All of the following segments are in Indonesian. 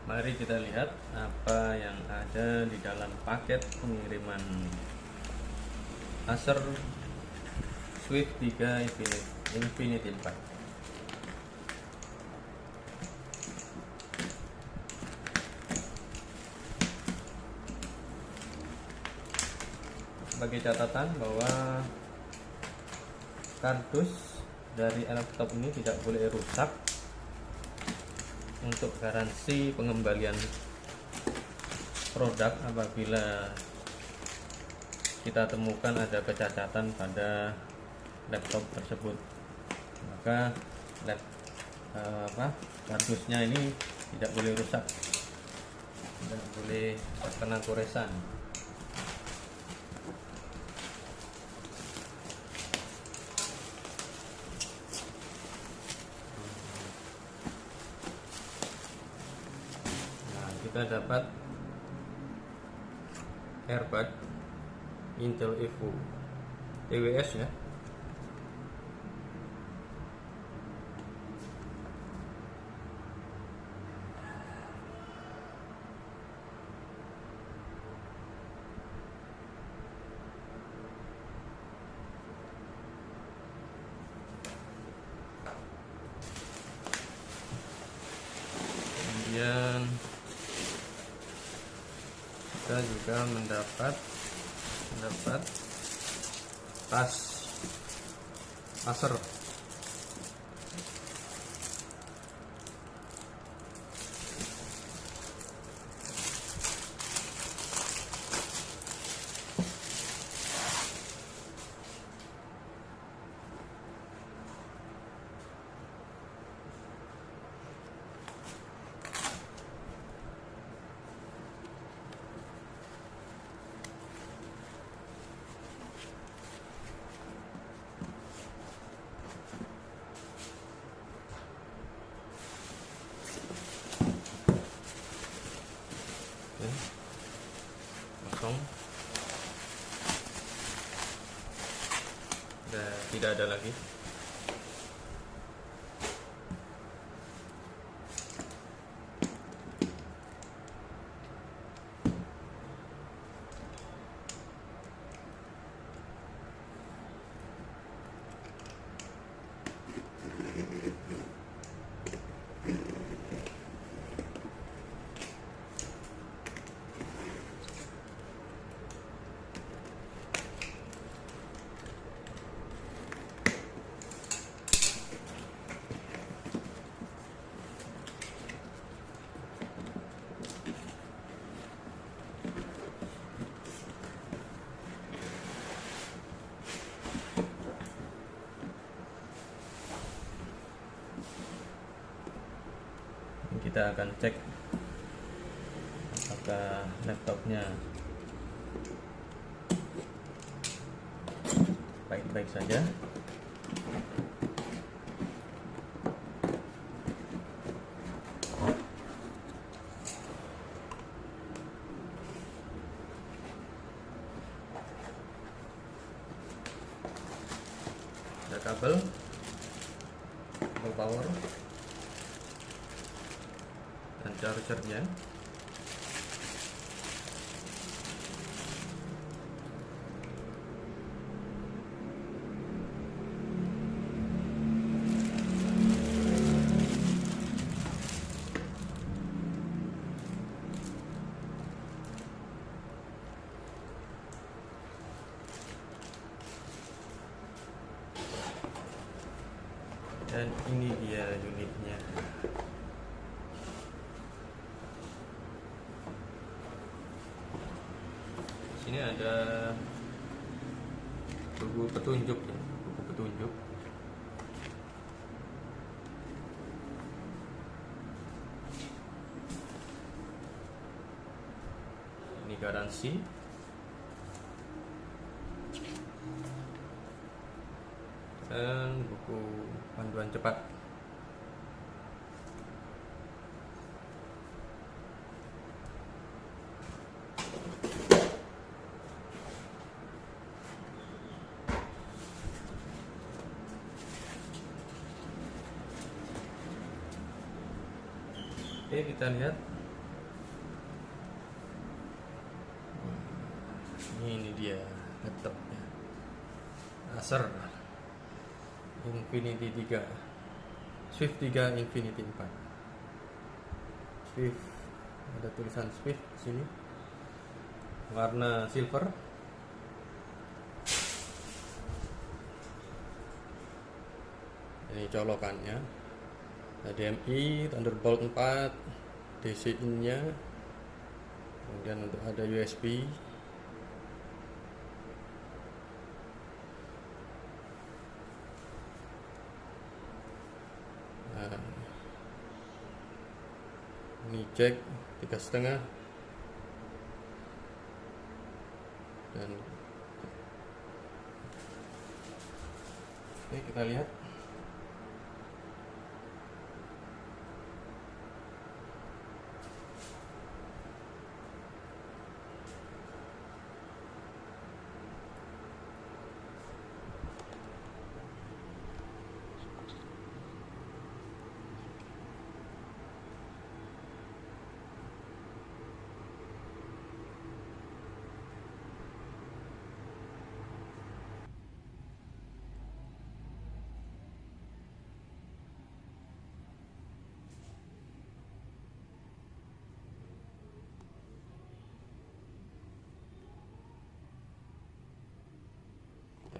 Mari kita lihat apa yang ada di dalam paket pengiriman Acer Swift 3 Infinity 4. Sebagai catatan bahwa kardus dari laptop ini tidak boleh rusak. Untuk garansi pengembalian produk apabila kita temukan ada kecacatan pada laptop tersebut, maka kardusnya ini tidak boleh rusak, tidak boleh terkena koresan. Kita dapat earbud Intel Evo TWS ya. Kemudian kita juga mendapat tas Acer. Kosong, tidak ada lagi. Kita akan cek apakah laptopnya baik-baik saja. Ada kabel power dan chargernya. Dan ini dia unitnya. Sini ada buku petunjuk ya, buku petunjuk. Ini garansi. Dan buku panduan cepat. Oke, kita lihat Ini dia laptopnya, Acer Infinity 3, Swift 3 Infinity 4. Swift, ada tulisan Swift di sini, warna silver. Ini colokannya, HDMI, Thunderbolt 4, DC in-nya, kemudian untuk ada USB. Nah, ini jack 3,5 dan oke, kita lihat.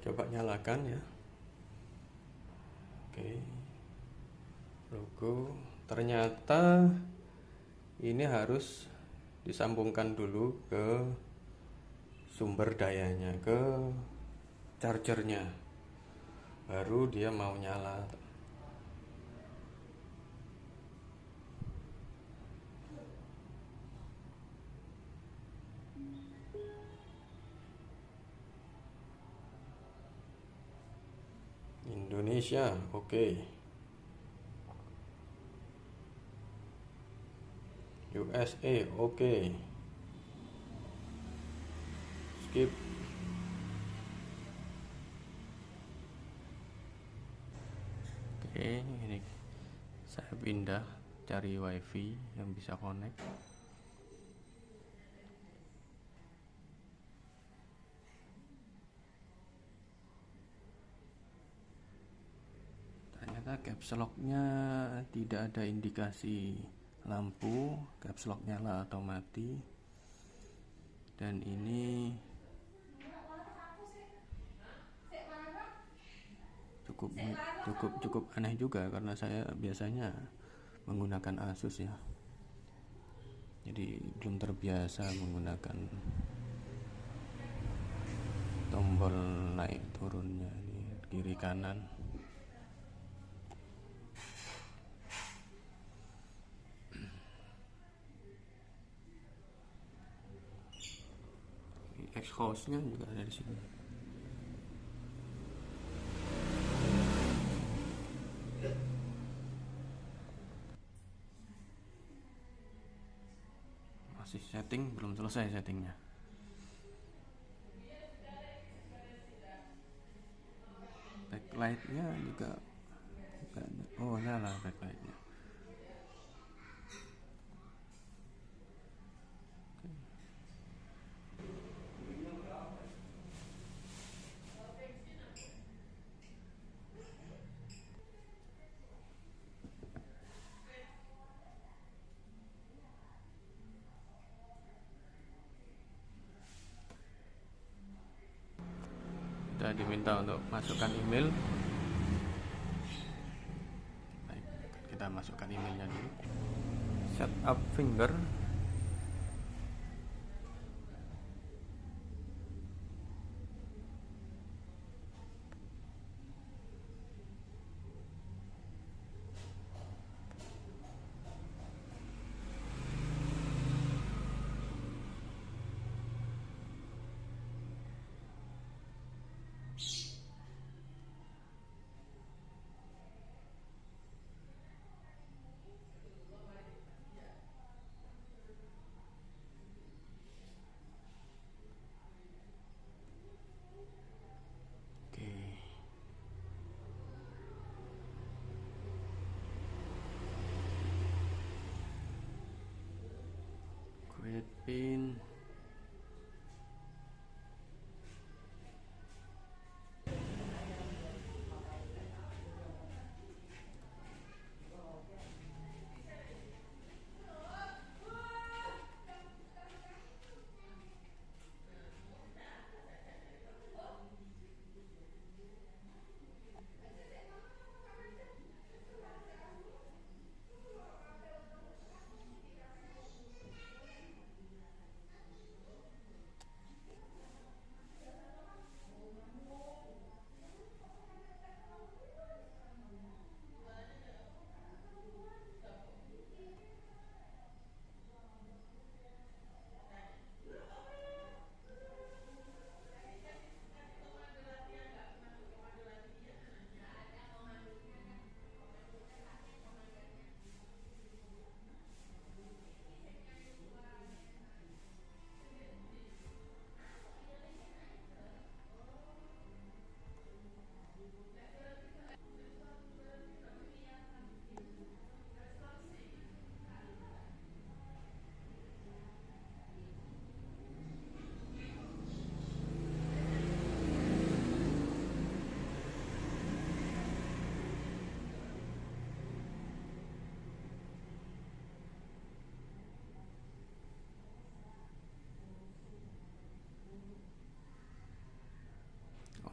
Coba nyalakan ya. Oke, logo. Ternyata ini harus disambungkan dulu ke sumber dayanya, ke chargernya, baru dia mau nyala. Indonesia, oke. USA, oke. Skip. Oke, ini saya pindah cari wifi yang bisa connect. Ternyata caps lock-nya tidak ada indikasi lampu caps lock nyala atau mati. Dan ini cukup aneh juga, karena saya biasanya menggunakan Asus ya, jadi belum terbiasa menggunakan tombol naik turunnya ini kiri kanan. Exhaust-nya juga ada di sini. Masih setting, belum selesai settingnya. Backlight-nya juga oh nyala backlight-nya. Kita diminta untuk masukkan email. Baik, kita masukkan emailnya dulu. Setup finger. Create pin.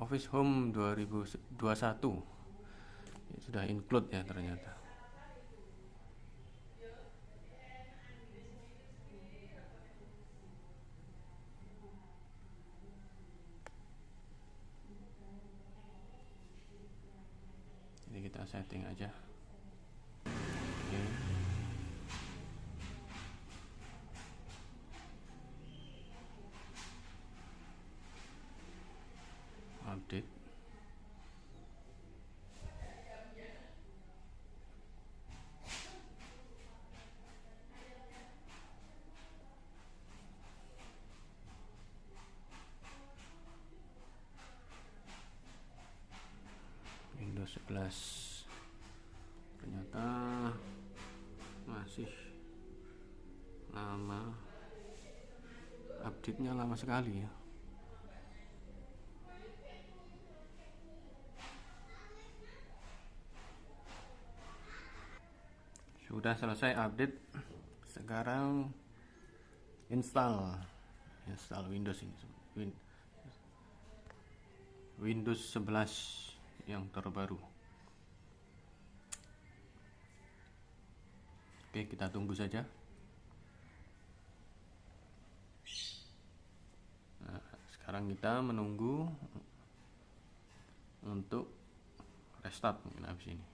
Office Home 2021 sudah include ya ternyata. Jadi kita setting aja. Oke. Update. Windows 11 ternyata masih lama, update-nya lama sekali ya. Sudah selesai update, sekarang install Windows ini, Windows 11 yang terbaru. Oke, kita tunggu saja. Nah, sekarang kita menunggu untuk restart mungkin habis ini.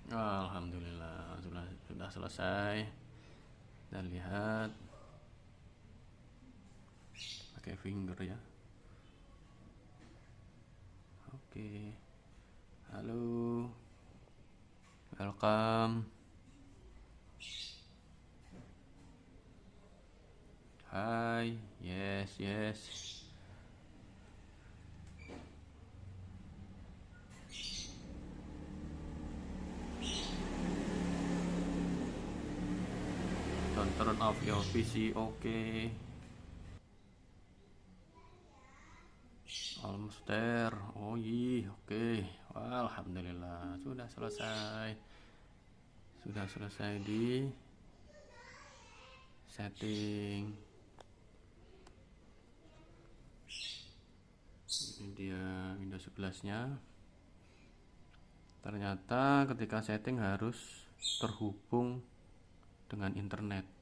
Alhamdulillah sudah selesai. Dan lihat pakai finger ya. Oke. Halo. Welcome. Hai. Yes. Don't turn off your PC. Okay. Almost there. Oh iya, oke. Wah, alhamdulillah sudah selesai. Sudah selesai di setting. Ini dia Windows 11-nya. Ternyata ketika setting harus terhubung dengan internet.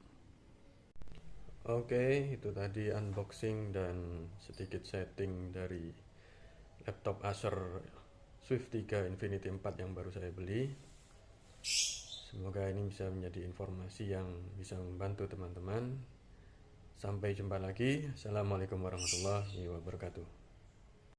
Oke, itu tadi unboxing dan sedikit setting dari laptop Acer Swift 3 Infinity 4 yang baru saya beli. Semoga ini bisa menjadi informasi yang bisa membantu teman-teman. Sampai jumpa lagi. Assalamualaikum warahmatullahi wabarakatuh.